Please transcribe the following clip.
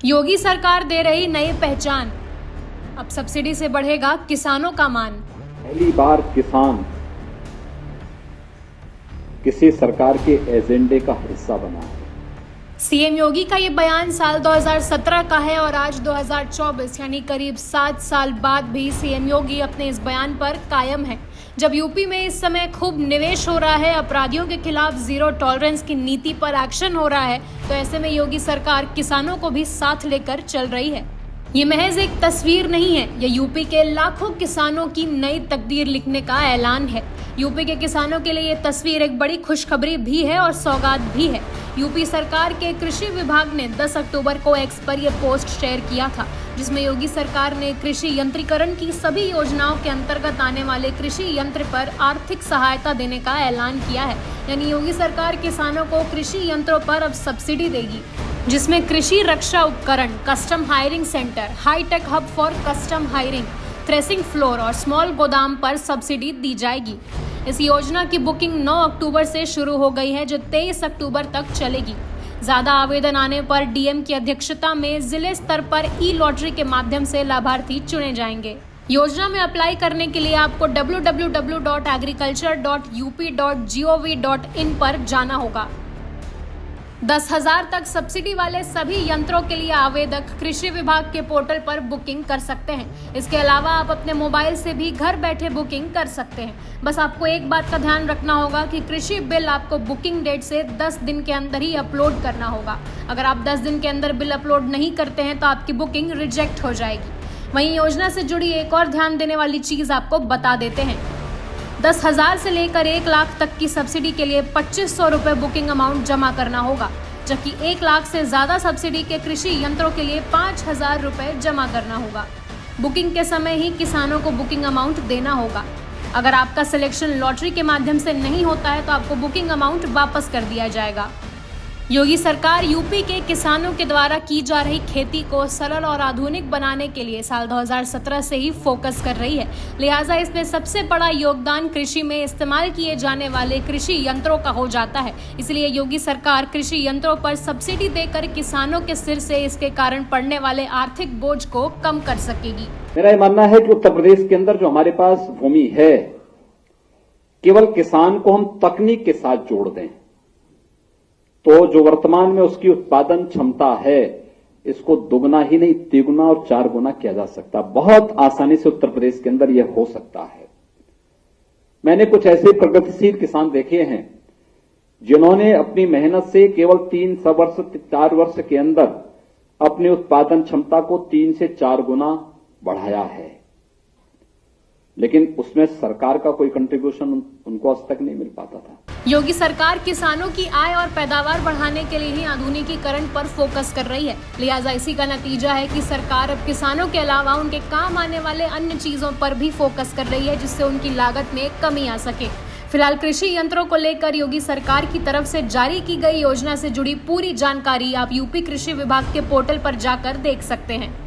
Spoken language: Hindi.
योगी सरकार दे रही नई पहचान, अब सब्सिडी से बढ़ेगा किसानों का मान। पहली बार किसान किसी सरकार के एजेंडे का हिस्सा बना है। सीएम योगी का ये बयान साल 2017 का है और आज 2024 यानी करीब 7 साल बाद भी सीएम योगी अपने इस बयान पर कायम है। जब यूपी में इस समय खूब निवेश हो रहा है, अपराधियों के खिलाफ जीरो टॉलरेंस की नीति पर एक्शन हो रहा है, तो ऐसे में योगी सरकार किसानों को भी साथ लेकर चल रही है। ये महज एक तस्वीर नहीं है, ये यूपी के लाखों किसानों की नई तकदीर लिखने का ऐलान है। यूपी के किसानों के लिए ये तस्वीर एक बड़ी खुशखबरी भी है और सौगात भी है। यूपी सरकार के कृषि विभाग ने 10 अक्टूबर को एक्स पर यह पोस्ट शेयर किया था, जिसमें योगी सरकार ने कृषि यंत्रीकरण की सभी योजनाओं के अंतर्गत आने वाले कृषि यंत्र पर आर्थिक सहायता देने का ऐलान किया है। यानी योगी सरकार किसानों को कृषि यंत्रों पर अब सब्सिडी देगी, जिसमें कृषि रक्षा उपकरण, custom hiring center, hi-tech hub for custom hiring, threshing floor और स्मॉल गोदाम पर सब्सिडी दी जाएगी। इस योजना की बुकिंग 9 अक्टूबर से शुरू हो गई है, जो 23 अक्टूबर तक चलेगी। ज्यादा आवेदन आने पर डीएम की अध्यक्षता में जिले स्तर पर ई लॉटरी के माध्यम से लाभार्थी चुने जाएंगे। योजना में अप्लाई करने के लिए आपको www.agriculture.up.gov.in पर जाना होगा। 10,000 तक सब्सिडी वाले सभी यंत्रों के लिए आवेदक कृषि विभाग के पोर्टल पर बुकिंग कर सकते हैं। इसके अलावा आप अपने मोबाइल से भी घर बैठे बुकिंग कर सकते हैं। बस आपको एक बात का ध्यान रखना होगा कि कृषि बिल आपको बुकिंग डेट से 10 दिन के अंदर ही अपलोड करना होगा। अगर आप 10 दिन के अंदर बिल अपलोड नहीं करते हैं तो आपकी बुकिंग रिजेक्ट हो जाएगी। वहीं योजना से जुड़ी एक और ध्यान देने वाली चीज आपको बता देते हैं। 10,000 से लेकर 1 लाख तक की सब्सिडी के लिए 2500 रुपये बुकिंग अमाउंट जमा करना होगा, जबकि 1 लाख से ज्यादा सब्सिडी के कृषि यंत्रों के लिए 5,000 रुपये जमा करना होगा। बुकिंग के समय ही किसानों को बुकिंग अमाउंट देना होगा। अगर आपका सिलेक्शन लॉटरी के माध्यम से नहीं होता है तो आपको बुकिंग अमाउंट वापस कर दिया जाएगा। योगी सरकार यूपी के किसानों के द्वारा की जा रही खेती को सरल और आधुनिक बनाने के लिए साल 2017 से ही फोकस कर रही है। लिहाजा इसमें सबसे बड़ा योगदान कृषि में इस्तेमाल किए जाने वाले कृषि यंत्रों का हो जाता है। इसलिए योगी सरकार कृषि यंत्रों पर सब्सिडी देकर किसानों के सिर से इसके कारण पड़ने वाले आर्थिक बोझ को कम कर सकेगी। मेरा ये मानना है कि उत्तर प्रदेश के अंदर जो हमारे पास भूमि है, केवल किसान को हम तकनीक के साथ जोड़ दें तो जो वर्तमान में उसकी उत्पादन क्षमता है, इसको दुगना ही नहीं 3 गुना और 4 गुना किया जा सकता। बहुत आसानी से उत्तर प्रदेश के अंदर यह हो सकता है। मैंने कुछ ऐसे प्रगतिशील किसान देखे हैं जिन्होंने अपनी मेहनत से केवल 4 वर्ष के अंदर अपनी उत्पादन क्षमता को 3 से 4 गुना बढ़ाया है, लेकिन उसमें सरकार का कोई कंट्रीब्यूशन उनको आज तक नहीं मिल पाता था। योगी सरकार किसानों की आय और पैदावार बढ़ाने के लिए ही आधुनिकीकरण पर फोकस कर रही है। लिहाजा इसी का नतीजा है कि सरकार अब किसानों के अलावा उनके काम आने वाले अन्य चीजों पर भी फोकस कर रही है, जिससे उनकी लागत में कमी आ सके। फिलहाल कृषि यंत्रों को लेकर योगी सरकार की तरफ से जारी की गई योजना से जुड़ी पूरी जानकारी आप यूपी कृषि विभाग के पोर्टल पर जाकर देख सकते हैं।